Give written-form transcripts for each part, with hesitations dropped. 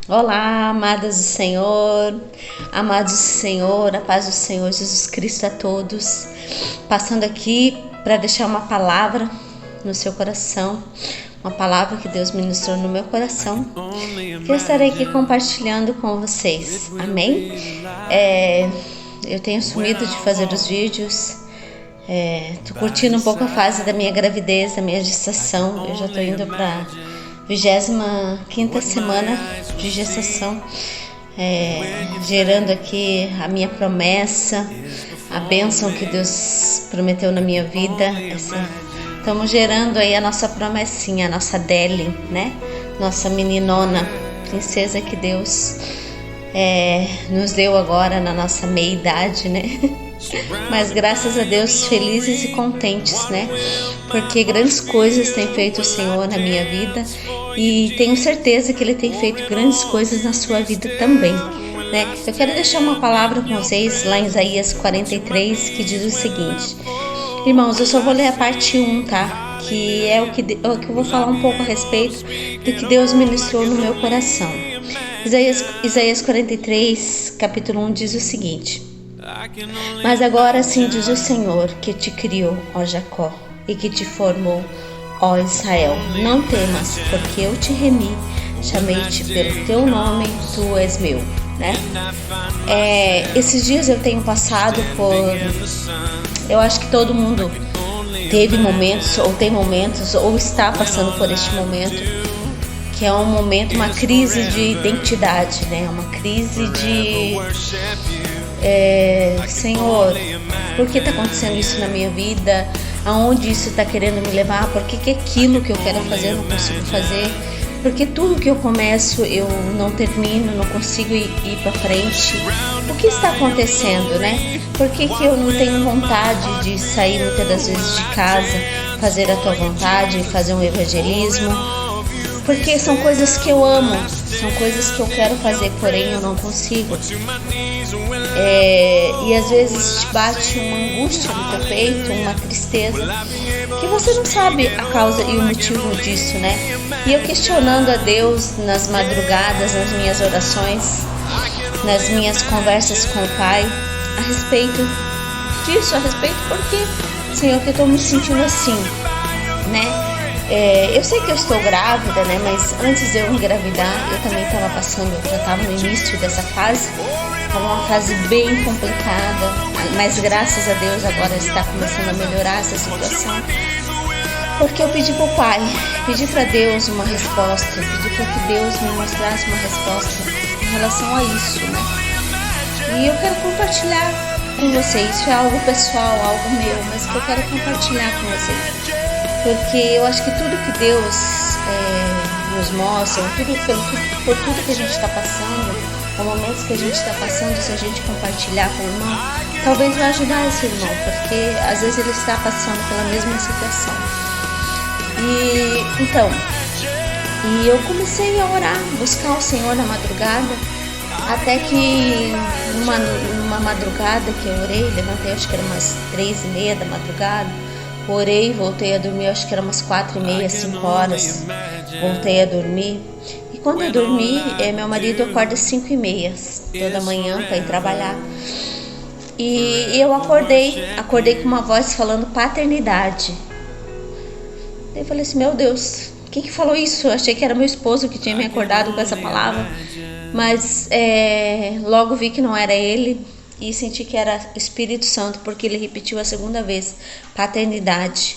Olá, amadas do Senhor, amados do Senhor, a paz do Senhor Jesus Cristo a todos. Passando aqui para deixar uma palavra no seu coração, uma palavra que Deus ministrou no meu coração, que eu estarei aqui compartilhando com vocês, amém? Eu tenho sumido de fazer os vídeos, tô curtindo um pouco a fase da minha gravidez, da minha gestação. Eu já tô indo para 25ª semana de gestação, gerando aqui a minha promessa, a bênção que Deus prometeu na minha vida. Estamos gerando aí a nossa promessinha, a nossa Deli, né? Nossa meninona, princesa que Deus nos deu agora na nossa meia-idade, né? Mas graças a Deus, felizes e contentes, né? Porque grandes coisas tem feito o Senhor na minha vida e tenho certeza que Ele tem feito grandes coisas na sua vida também, né? Eu quero deixar uma palavra com vocês lá em Isaías 43, que diz o seguinte: irmãos, eu só vou ler a parte 1, tá? Que é o que eu vou falar um pouco a respeito do que Deus ministrou no meu coração. Isaías 43, capítulo 1 diz o seguinte: mas agora assim diz o Senhor, que te criou, ó Jacó, e que te formou, ó Israel: não temas, porque eu te remi, chamei-te pelo teu nome, tu és meu, né? Esses dias eu tenho passado por... Eu acho que todo mundo teve momentos, ou tem momentos, ou está passando por este momento, que é um momento, uma crise de identidade, né? Uma crise de... Senhor, por que está acontecendo isso na minha vida? Aonde isso está querendo me levar? Por que aquilo que eu quero fazer eu não consigo fazer? Porque tudo que eu começo eu não termino, não consigo ir para frente. O que está acontecendo, né? Por que eu não tenho vontade de sair muitas das vezes de casa, fazer a tua vontade, fazer um evangelismo? Porque são coisas que eu amo, são coisas que eu quero fazer, porém eu não consigo. E às vezes te bate uma angústia no teu peito, uma tristeza, que você não sabe a causa e o motivo disso, né? E eu questionando a Deus nas madrugadas, nas minhas orações, nas minhas conversas com o Pai, a respeito disso, porque, Senhor, que eu estou me sentindo assim, né? Eu sei que eu estou grávida, né? Mas antes de eu engravidar, eu também estava passando, eu já estava no início dessa fase. Estava uma fase bem complicada, mas graças a Deus agora está começando a melhorar essa situação. Porque eu pedi para o Pai, pedi para Deus uma resposta, pedi para que Deus me mostrasse uma resposta em relação a isso, né? E eu quero compartilhar com vocês. Isso é algo pessoal, algo meu, mas que eu quero compartilhar com vocês. Porque eu acho que tudo que Deus nos mostra, por tudo que a gente está passando, os momentos que a gente está passando, se a gente compartilhar com o irmão, talvez vai ajudar esse irmão, porque às vezes ele está passando pela mesma situação. E eu comecei a orar, buscar o Senhor na madrugada, até que numa madrugada que eu orei, levantei, acho que era umas 3:30 da madrugada, orei, voltei a dormir, acho que era umas 4:30, 5 horas, voltei a dormir. E quando eu dormi, meu marido acorda às 5:30 toda manhã para ir trabalhar. E eu acordei com uma voz falando paternidade. Eu falei assim: meu Deus, quem que falou isso? Eu achei que era meu esposo que tinha me acordado com essa palavra, mas logo vi que não era ele. E senti que era o Espírito Santo, porque ele repetiu a segunda vez, paternidade.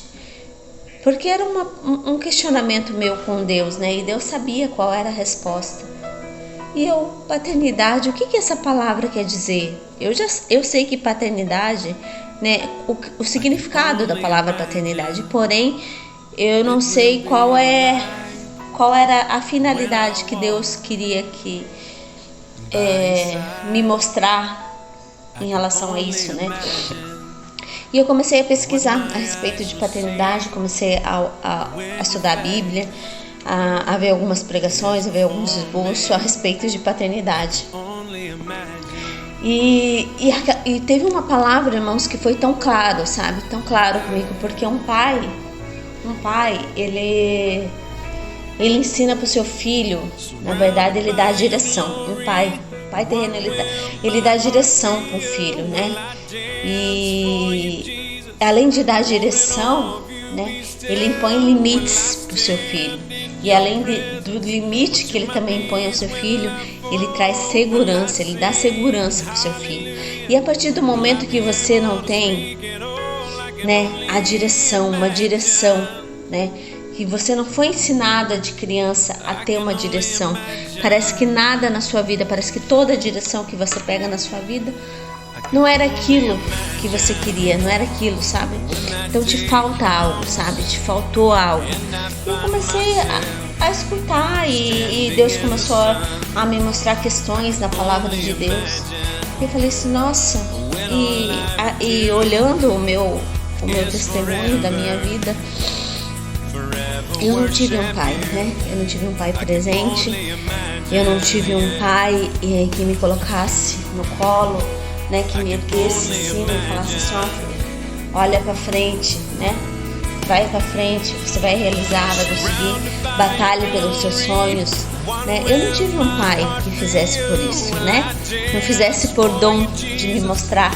Porque era um questionamento meu com Deus, né? E Deus sabia qual era a resposta. E paternidade, o que essa palavra quer dizer? Eu sei que paternidade, né? O significado da palavra paternidade, porém, eu não sei qual era a finalidade que Deus queria que me mostrar em relação a isso, né? E eu comecei a pesquisar a respeito de paternidade, comecei a estudar a Bíblia, a ver algumas pregações, a ver alguns esboços a respeito de paternidade. E teve uma palavra, irmãos, que foi tão claro, sabe? Tão claro comigo, porque um pai, ele ele ensina para o seu filho, na verdade ele dá a direção. Um pai terreno, ele dá a direção para o filho, né? E além de dar a direção, né, ele impõe limites para o seu filho. E além do limite que ele também impõe ao seu filho, ele traz segurança, ele dá segurança para o seu filho. E a partir do momento que você não tem, né, a direção, uma direção, né, que você não foi ensinada de criança a ter uma direção, parece que nada na sua vida, parece que toda a direção que você pega na sua vida não era aquilo que você queria, não era aquilo, sabe? Então te falta algo, sabe? Te faltou algo. E eu comecei a escutar e Deus começou a me mostrar questões na palavra de Deus. E eu falei assim, nossa, e olhando o meu testemunho da minha vida, eu não tive um pai, né? Eu não tive um pai presente, eu não tive um pai que me colocasse no colo, né? Que me erguesse em cima e falasse assim, ó, olha pra frente, né? Vai pra frente, você vai realizar, vai conseguir, batalhe pelos seus sonhos, né? Eu não tive um pai que fizesse por isso, né? Não fizesse por dom de me mostrar,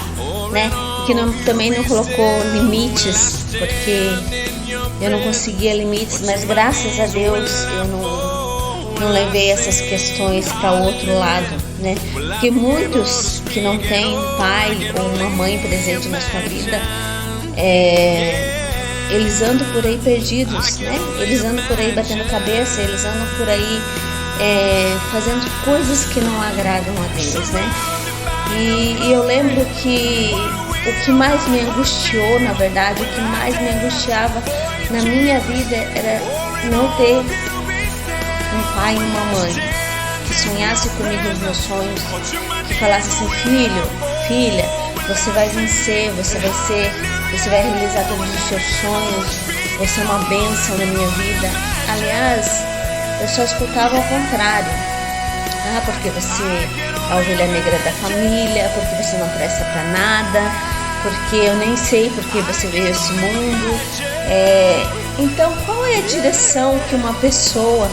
né? Que também não colocou limites, porque eu não conseguia limites, mas graças a Deus eu não levei essas questões para o outro lado, né? Porque muitos que não têm um pai ou uma mãe presente na sua vida, eles andam por aí perdidos, né? Eles andam por aí batendo cabeça, eles andam por aí fazendo coisas que não agradam a Deus, né? E eu lembro que o que mais me angustiou, na verdade, o que mais me angustiava na minha vida era não ter um pai e uma mãe que sonhasse comigo os meus sonhos, que falasse assim, filha, você vai vencer, você vai realizar todos os seus sonhos, você é uma bênção na minha vida. Aliás, eu só escutava ao contrário. Porque você é a ovelha negra da família, porque você não presta pra nada, porque eu nem sei porque você veio a esse mundo. Então, qual é a direção que uma pessoa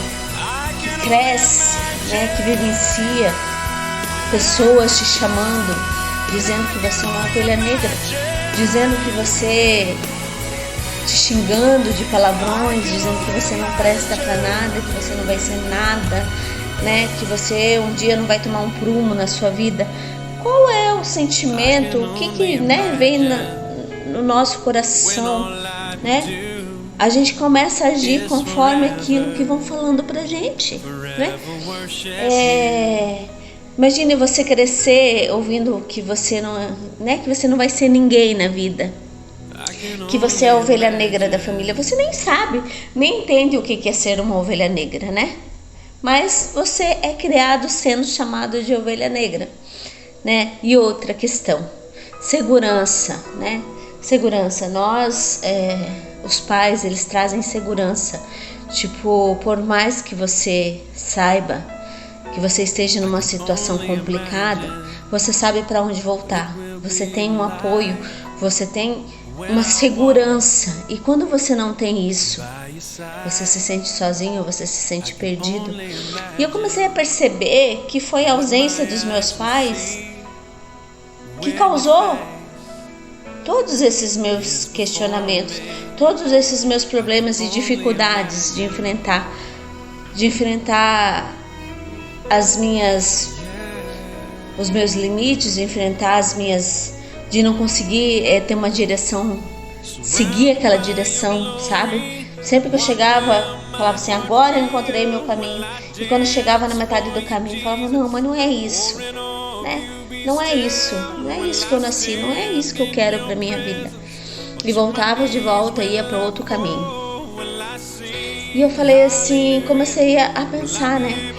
que cresce, né, que vivencia, pessoas te chamando, dizendo que você é uma ovelha negra, dizendo que você, te xingando de palavrões, dizendo que você não presta pra nada, que você não vai ser nada, né, que você um dia não vai tomar um prumo na sua vida. Qual é o sentimento, o que né, vem no nosso coração, né? A gente começa a agir conforme aquilo que vão falando pra gente, né? Imagine você crescer ouvindo que você não, né, que você não vai ser ninguém na vida, que você é a ovelha negra da família. Você nem sabe, nem entende o que é ser uma ovelha negra, né? Mas você é criado sendo chamado de ovelha negra, né? E outra questão, segurança, né? Segurança, nós, os pais, eles trazem segurança. Tipo, por mais que você saiba que você esteja numa situação complicada, você sabe para onde voltar. Você tem um apoio, você tem uma segurança. E quando você não tem isso, você se sente sozinho, você se sente perdido. E eu comecei a perceber que foi a ausência dos meus pais que causou todos esses meus questionamentos, todos esses meus problemas e dificuldades de enfrentar os meus limites, de enfrentar de não conseguir ter uma direção, seguir aquela direção, sabe? Sempre que eu chegava, falava assim, agora eu encontrei meu caminho. E quando eu chegava na metade do caminho, eu falava, não, mas não é isso, né? Não é isso que eu nasci, não é isso que eu quero para minha vida. E voltava de volta e ia para outro caminho. E eu falei assim, comecei a pensar, né?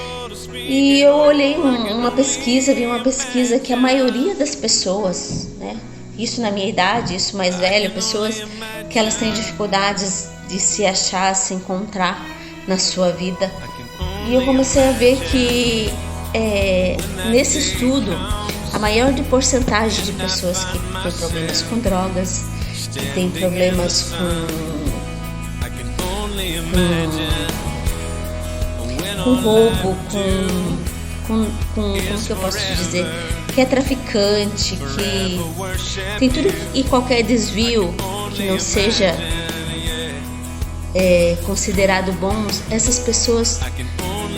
E eu olhei vi uma pesquisa que a maioria das pessoas, né? Isso na minha idade, isso mais velho, pessoas que elas têm dificuldades de se achar, se encontrar na sua vida. E eu comecei a ver que nesse estudo, a maior porcentagem de pessoas que têm problemas com drogas, que têm problemas com roubo, com como que eu posso te dizer, que é traficante, que tem tudo e qualquer desvio que não seja considerado bons, essas pessoas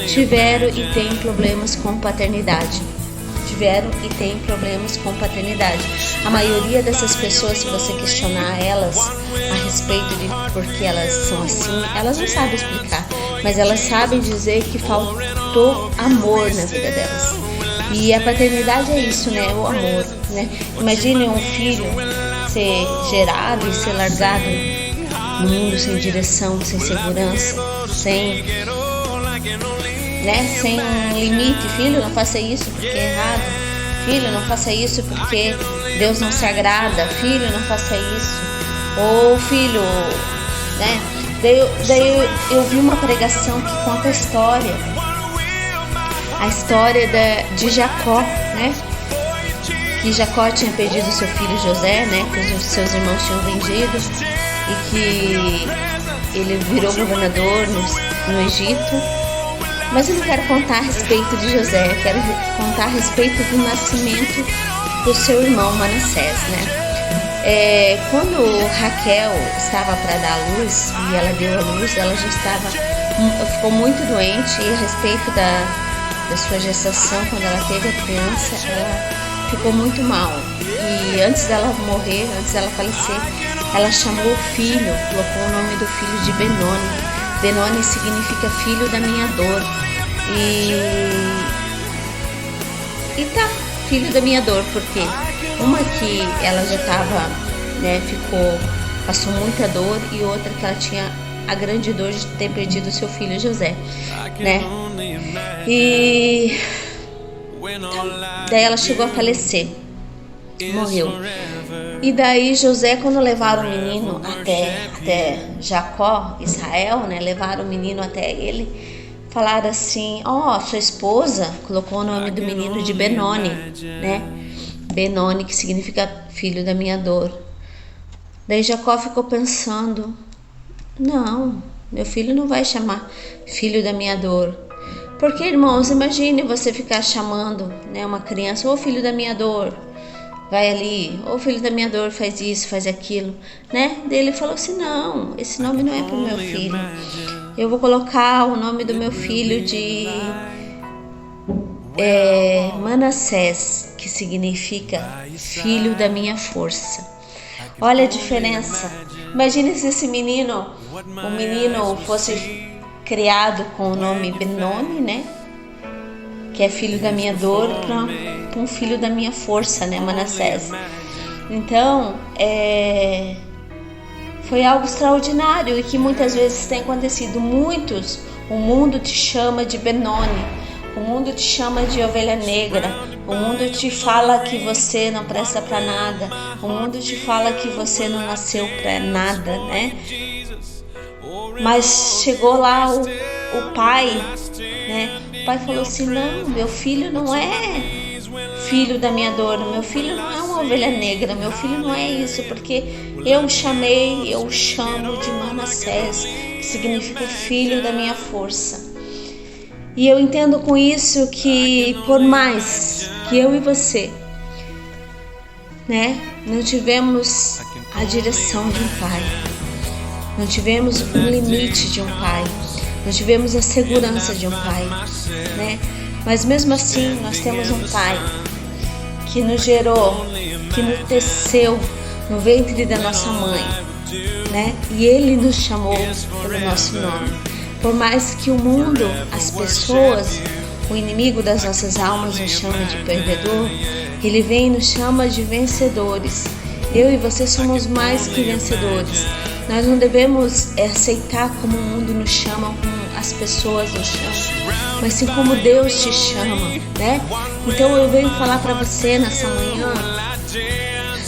tiveram e têm problemas com paternidade. A maioria dessas pessoas, se você questionar elas a respeito de por que elas são assim, elas não sabem explicar, mas elas sabem dizer que faltou amor na vida delas. E a paternidade é isso, né? O amor, né? Imagine um filho ser gerado e ser largado no mundo sem direção, sem segurança, sem limite. Filho, não faça isso porque é errado. Filho, não faça isso porque Deus não se agrada. Filho, não faça isso. Ou filho, né? Daí eu vi uma pregação que conta a história de Jacó, né? Que Jacó tinha perdido seu filho José, né? Que os seus irmãos tinham vendido, e que ele virou governador no Egito. Mas eu não quero contar a respeito de José, eu quero contar a respeito do nascimento do seu irmão Manassés, né? Quando Raquel estava para dar à luz, e ela deu à luz, ela ficou muito doente, e a respeito da sua gestação, quando ela teve a criança, ela ficou muito mal. E antes dela morrer, antes dela falecer, ela chamou o filho, colocou o nome do filho de Benoni. Benoni significa filho da minha dor. Filho da minha dor, porque uma que ela já estava, né, passou muita dor, e outra que ela tinha a grande dor de ter perdido seu filho José, né? E daí ela chegou a falecer, morreu. E daí José, quando levaram o menino até Jacó, Israel, né, levaram o menino até ele, falaram assim: sua esposa colocou o nome do menino de Benoni, né? Benoni, que significa filho da minha dor. Daí Jacó ficou pensando: não, meu filho não vai chamar filho da minha dor. Porque, irmãos, imagine você ficar chamando, né, uma criança: ô filho da minha dor, vai ali, ô filho da minha dor, faz isso, faz aquilo, né? Daí ele falou assim: não, esse nome não é pro meu filho. Eu vou colocar o nome do meu filho de Manassés, que significa filho da minha força. Olha a diferença. Imagine se o menino fosse criado com o nome Benoni, né? Que é filho da minha dor, para um filho da minha força, né? Manassés. Então, foi algo extraordinário, e que muitas vezes tem acontecido. O mundo te chama de Benoni, o mundo te chama de ovelha negra, o mundo te fala que você não presta para nada, o mundo te fala que você não nasceu para nada, né? Mas chegou lá o pai, né? O pai falou assim: não, meu filho não é filho da minha dor, meu filho não é uma ovelha negra, meu filho não é isso, porque eu chamo de Manassés, que significa filho da minha força. E eu entendo com isso que, por mais que eu e você, né, não tivemos a direção de um pai, não tivemos o limite de um pai, não tivemos a segurança de um pai, né? Mas mesmo assim nós temos um pai que nos gerou, que nos teceu no ventre da nossa mãe, né? E ele nos chamou pelo nosso nome. Por mais que o mundo, as pessoas, o inimigo das nossas almas nos chame de perdedor, ele vem e nos chama de vencedores. Eu e você somos mais que vencedores. Nós não devemos aceitar como o mundo nos chama, como as pessoas nos chamam, mas sim como Deus te chama, né? Então eu venho falar para você nessa manhã: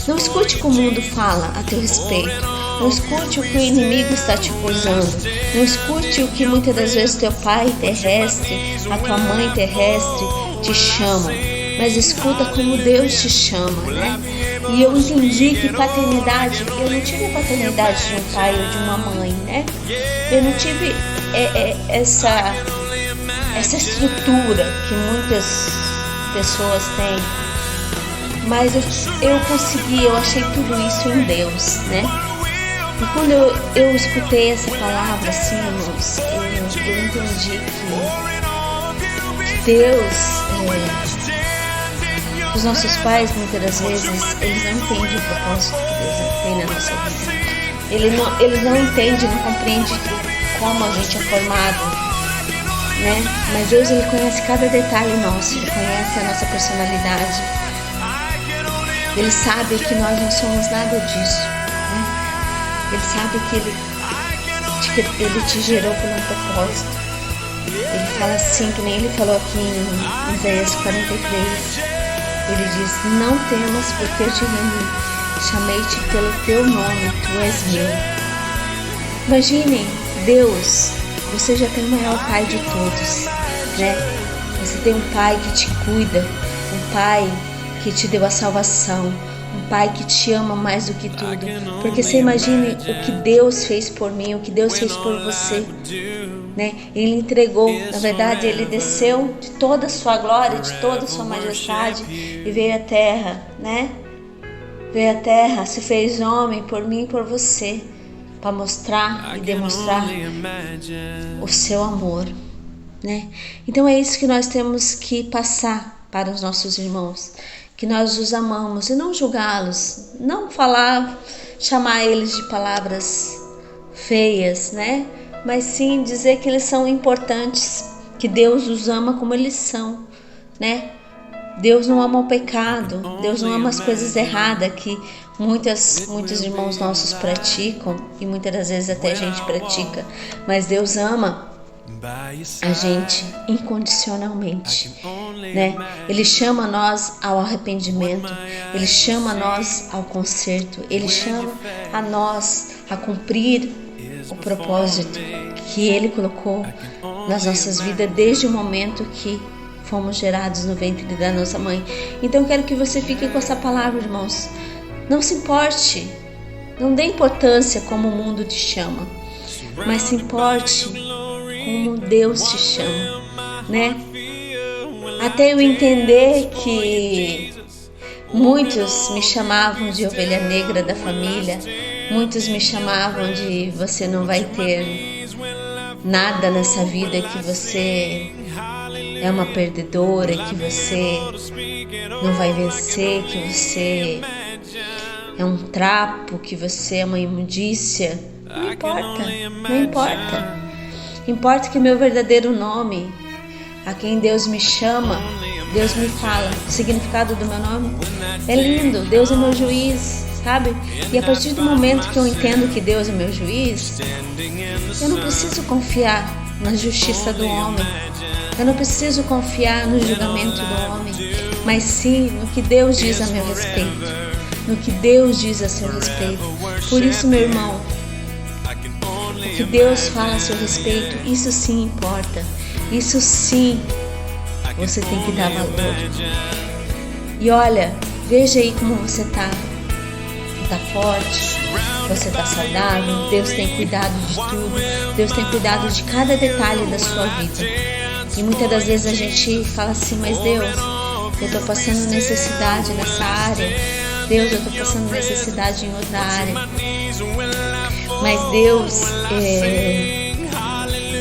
não escute o que o mundo fala a teu respeito, não escute o que o inimigo está te acusando, não escute o que muitas das vezes teu pai terrestre, a tua mãe terrestre te chama, mas escuta como Deus te chama, né? E eu entendi que paternidade, eu não tive a paternidade de um pai ou de uma mãe, né? Eu não tive essa estrutura que muitas pessoas têm. Mas eu achei tudo isso em Deus, né? E quando eu escutei essa palavra, assim, irmãos, eu entendi que Deus, os nossos pais, muitas das vezes, eles não entendem o propósito que Deus tem na nossa vida. Eles não entendem, não compreendem como a gente é formado, né? Mas Deus, Ele conhece cada detalhe nosso, Ele conhece a nossa personalidade. Ele sabe que nós não somos nada disso, né? Ele sabe que Ele te gerou por um propósito. Ele fala assim, que nem Ele falou aqui em Isaías 43. Ele diz: não temas, porque eu te remi, chamei-te pelo teu nome, tu és meu. Imaginem, Deus, você já tem o maior Pai de todos, né? Você tem um Pai que te cuida, um Pai que te deu a salvação, um Pai que te ama mais do que tudo. Porque você imagine o que Deus fez por mim, o que Deus fez por você, né? Ele entregou, na verdade, Ele desceu de toda a sua glória, de toda a sua majestade e veio à terra, né? Veio à terra, se fez homem por mim e por você, para mostrar e demonstrar o seu amor, né? Então é isso que nós temos que passar para os nossos irmãos, que nós os amamos e não julgá-los, não chamar eles de palavras feias, né? Mas sim dizer que eles são importantes, que Deus os ama como eles são, né? Deus não ama o pecado, Deus não ama as coisas erradas que muitos irmãos nossos praticam e muitas das vezes até a gente pratica, mas Deus ama a gente incondicionalmente, né? Ele chama nós ao arrependimento, Ele chama nós ao conserto, Ele chama a nós a cumprir o propósito que Ele colocou nas nossas vidas desde o momento que fomos gerados no ventre da nossa mãe. Então eu quero que você fique com essa palavra, irmãos. Não se importe, não dê importância como o mundo te chama, mas se importe como Deus te chama, né? Até eu entender que muitos me chamavam de ovelha negra da família, muitos me chamavam de você não vai ter nada nessa vida, que você é uma perdedora, que você não vai vencer, que você é um trapo, que você é uma imundícia. Não importa, não importa. Importa que o meu verdadeiro nome, a quem Deus me chama, Deus me fala. O significado do meu nome é lindo. Deus é meu juiz, sabe? E a partir do momento que eu entendo que Deus é meu juiz, eu não preciso confiar na justiça do homem. Eu não preciso confiar no julgamento do homem, mas sim no que Deus diz a meu respeito, no que Deus diz a seu respeito. Por isso, meu irmão, o que Deus fala a seu respeito, isso sim importa. Isso sim você tem que dar valor. E olha, veja aí como você está. Está forte, você está saudável, Deus tem cuidado de tudo, Deus tem cuidado de cada detalhe da sua vida. E muitas das vezes a gente fala assim: mas Deus, eu estou passando necessidade nessa área, Deus, eu estou passando necessidade em outra área. Mas Deus,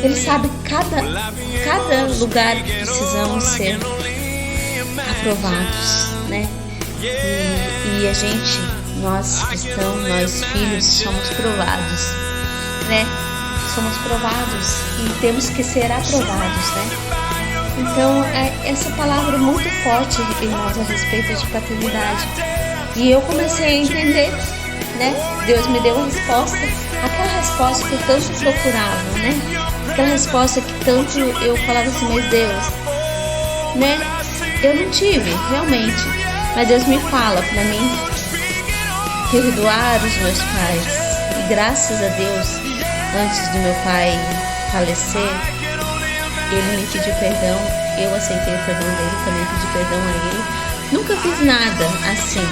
Ele sabe cada lugar que precisamos ser aprovados, né? E a gente, nós cristãos, nós filhos, somos provados, né? Somos provados e temos que ser aprovados, né? Então, essa palavra é muito forte, irmãos, a respeito de paternidade. E eu comecei a entender, né? Deus me deu a resposta, aquela resposta que eu tanto procurava, né? Aquela resposta que tanto eu falava assim: mas Deus, né? Eu não tive, realmente. Mas Deus me fala para mim perdoar os meus pais. E graças a Deus, antes do meu pai falecer, ele me pediu perdão, eu aceitei o perdão dele, também pedi perdão a ele. Nunca fiz nada assim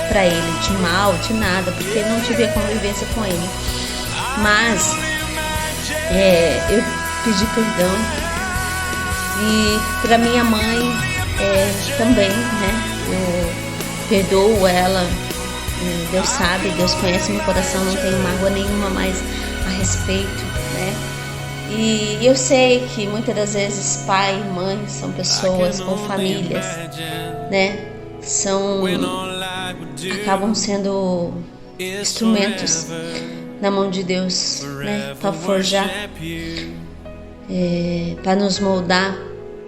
pra ele, de mal, de nada, porque não tive a convivência com ele. Mas eu pedi perdão E para minha mãe também, né? Eu perdoo ela, Deus sabe, Deus conhece meu coração, não tenho mágoa nenhuma mais a respeito, né? E eu sei que muitas das vezes pai e mãe são pessoas ou famílias, né? Acabam sendo instrumentos na mão de Deus, né? Para forjar, para nos moldar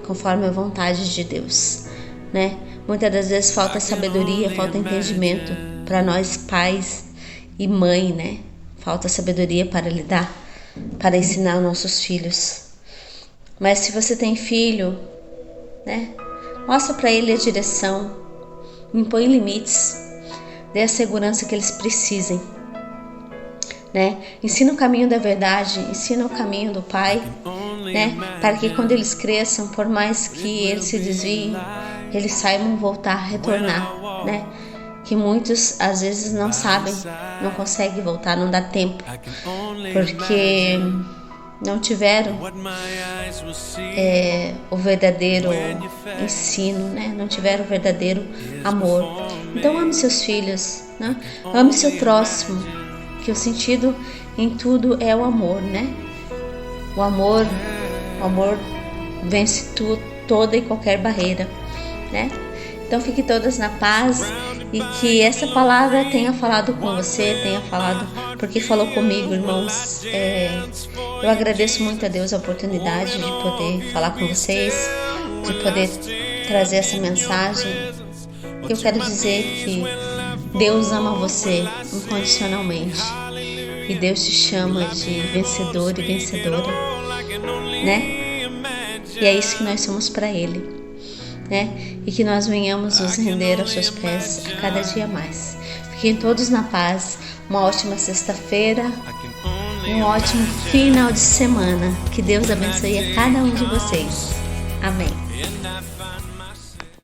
conforme a vontade de Deus, né? Muitas das vezes falta sabedoria, falta entendimento para nós pais e mãe, né? Falta sabedoria para lidar, para ensinar nossos filhos. Mas se você tem filho, né? Mostra para ele a direção, impõe limites, dê a segurança que eles precisem, né? Ensina o caminho da verdade, ensina o caminho do Pai, né? Para que quando eles cresçam, por mais que eles se desviem, eles saibam voltar, retornar, né? Que muitos às vezes não sabem, não conseguem voltar, não dá tempo, porque não tiveram o verdadeiro ensino, né? Não tiveram o verdadeiro amor. Então ame seus filhos, né? Ame seu próximo, que o sentido em tudo é o amor, né? O amor vence toda e qualquer barreira, né? Então fiquem todas na paz e que essa palavra tenha falado com você, tenha falado porque falou comigo, irmãos. Eu agradeço muito a Deus a oportunidade de poder falar com vocês, de poder trazer essa mensagem. Eu quero dizer que Deus ama você incondicionalmente e Deus te chama de vencedor e vencedora, né? E é isso que nós somos para Ele, né? E que nós venhamos nos render aos seus pés a cada dia mais. Fiquem todos na paz, uma ótima sexta-feira, um ótimo final de semana. Que Deus abençoe a cada um de vocês. Amém.